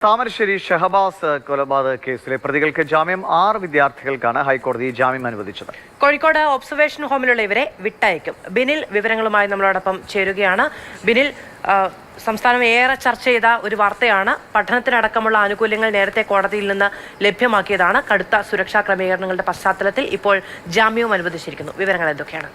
താമരശ്ശേരി ഷഹബാസ് കൊലപാതക കേസിലെ പ്രതികൾക്ക് ജാമ്യം 6 വിദ്യാർത്ഥികൾക്കാണ് ഹൈക്കോടതി ജാമ്യം അനുവദിച്ചത്. കോഴിക്കോട് ഒബ്സർവേഷൻ ഹോമിലുള്ള ഇവരെ വിട്ടയക്കും. ബിനിൽ വിവരങ്ങളുമായി നമ്മളോടൊപ്പം ചേരുകയാണ്. ബിനിൽ, സംസ്ഥാനം ഏറെ ചർച്ച ചെയ്ത ഒരു വാർത്തയാണ്. പഠനത്തിനടക്കമുള്ള ആനുകൂല്യങ്ങൾ നേരത്തെ കോടതിയിൽ നിന്ന് ലഭ്യമാക്കിയതാണ്. കടുത്ത സുരക്ഷാ ക്രമീകരണങ്ങളുടെ പശ്ചാത്തലത്തിൽ ഇപ്പോൾ ജാമ്യവും അനുവദിച്ചിരിക്കുന്നു. വിവരങ്ങൾ എന്തൊക്കെയാണ്?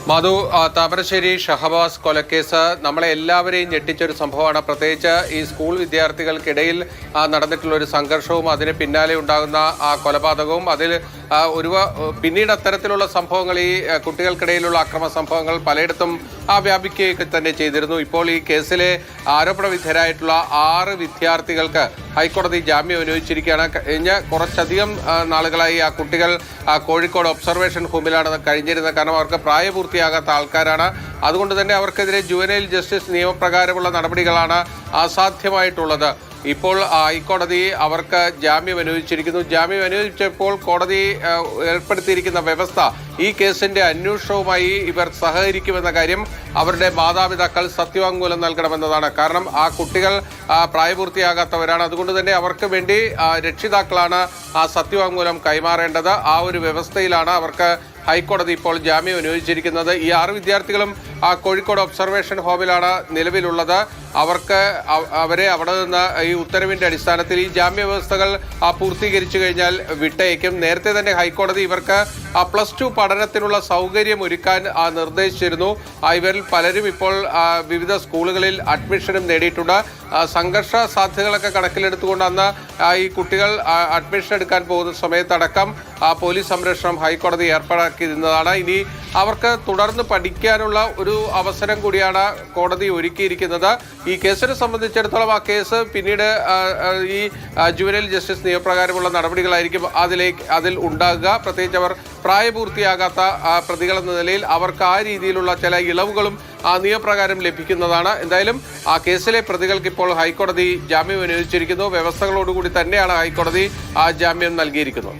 മധു, താമരശ്ശേരി ഷഹബാസ് കൊലക്കേസ് നമ്മളെ എല്ലാവരെയും ഞെട്ടിച്ചൊരു സംഭവമാണ്. പ്രത്യേകിച്ച് ഈ സ്കൂൾ വിദ്യാർത്ഥികൾക്കിടയിൽ നടന്നിട്ടുള്ള ഒരു സംഘർഷവും അതിന് പിന്നാലെ ഉണ്ടാകുന്ന ആ കൊലപാതകവും പിന്നീട് അത്തരത്തിലുള്ള സംഭവങ്ങൾ, ഈ കുട്ടികൾക്കിടയിലുള്ള അക്രമ സംഭവങ്ങൾ പലയിടത്തും വ്യാപിക്കുകയൊക്കെ തന്നെ ചെയ്തിരുന്നു. ഇപ്പോൾ ഈ കേസിലെ ആരോപണ വിധേയരായിട്ടുള്ള 6 വിദ്യാർത്ഥികൾക്ക് ഹൈക്കോടതി ജാമ്യം അനുവദിച്ചിരിക്കുകയാണ്. കഴിഞ്ഞ കുറച്ചധികം നാളുകളായി ആ കുട്ടികൾ കോഴിക്കോട് ഒബ്സർവേഷൻ ഹോമിലാണ് കഴിഞ്ഞിരുന്നത്. കാരണം അവർക്ക് പ്രായപൂർത്തിയാകാത്ത ആൾക്കാരാണ്. അതുകൊണ്ട് തന്നെ അവർക്കെതിരെ ജുവനൈൽ ജസ്റ്റിസ് നിയമപ്രകാരമുള്ള നടപടികളാണ് അസാധ്യമായിട്ടുള്ളത്. ഇപ്പോൾ ഹൈക്കോടതി അവർക്ക് ജാമ്യം അനുവദിച്ചിരിക്കുന്നു. ജാമ്യം അനുവദിച്ചപ്പോൾ കോടതി ഏർപ്പെടുത്തിയിരിക്കുന്ന വ്യവസ്ഥ, ഈ കേസിന്റെ അന്വേഷണവുമായി ഇവർ സഹകരിക്കുമെന്ന കാര്യം അവരുടെ മാതാപിതാക്കൾ സത്യവാങ്മൂലം നൽകണമെന്നതാണ്. കാരണം ആ കുട്ടികൾ പ്രായപൂർത്തിയാകാത്തവരാണ്. അതുകൊണ്ട് തന്നെ അവർക്ക് വേണ്ടി രക്ഷിതാക്കളാണ് ആ സത്യവാങ്മൂലം കൈമാറേണ്ടത്. ആ ഒരു വ്യവസ്ഥയിലാണ് അവർക്ക് ഹൈക്കോടതി ഇപ്പോൾ ജാമ്യം അനുവദിച്ചിരിക്കുന്നത്. ഈ 6 വിദ്യാർത്ഥികളും കോഴിക്കോട് ഒബ്സർവേഷൻ ഹോമിലാണ് നിലവിലുള്ളത്. അവരെ അവിടെ നിന്ന് ഈ ഉത്തരവിന്റെ അടിസ്ഥാനത്തിൽ ഈ ജാമ്യ വ്യവസ്ഥകൾ പൂർത്തീകരിച്ചു കഴിഞ്ഞാൽ വിട്ടയക്കും. നേരത്തെ തന്നെ ഹൈക്കോടതി ഇവർക്ക് +2 പഠനത്തിനുള്ള സൗകര്യം ഒരുക്കാൻ നിർദ്ദേശിച്ചിരുന്നു. ഇവരിൽ പലരും ഇപ്പോൾ വിവിധ സ്കൂളുകളിൽ അഡ്മിഷനും നേടിയിട്ടുണ്ട്. സംഘർഷ സാധ്യതകളൊക്കെ കണക്കിലെടുത്തുകൊണ്ട് അന്ന് ഈ കുട്ടികൾ അഡ്മിഷൻ എടുക്കാൻ പോകുന്ന സമയത്തടക്കം പോലീസ് സംരക്ഷണം ഹൈക്കോടതി ഏർപ്പാടാക്കിയിരുന്നതാണ്. ഇനി അവർക്ക് തുടർന്ന് പഠിക്കാനുള്ള ഒരു അവസരം കൂടിയാണ് കോടതി ഒരുക്കിയിരിക്കുന്നത്. ഈ കേസിനെ സംബന്ധിച്ചിടത്തോളം ആ കേസ് പിന്നീട് ഈ ജുവനൈൽ ജസ്റ്റിസ് നിയമപ്രകാരമുള്ള നടപടികളായിരിക്കും അതിൽ ഉണ്ടാകുക. പ്രത്യേകിച്ച് അവർ പ്രായപൂർത്തിയാകാത്ത പ്രതികളെന്ന നിലയിൽ അവർക്ക് ആ രീതിയിലുള്ള ചില ഇളവുകളും നിയമപ്രകാരം ലഭിക്കുന്നതാണ്. എന്തായാലും ആ കേസിലെ പ്രതികൾക്ക് ഇപ്പോൾ ഹൈക്കോടതി ജാമ്യം അനുവദിച്ചിരിക്കുന്നു. വ്യവസ്ഥകളോടുകൂടി തന്നെയാണ് ഹൈക്കോടതി ജാമ്യം നൽകിയിരിക്കുന്നത്.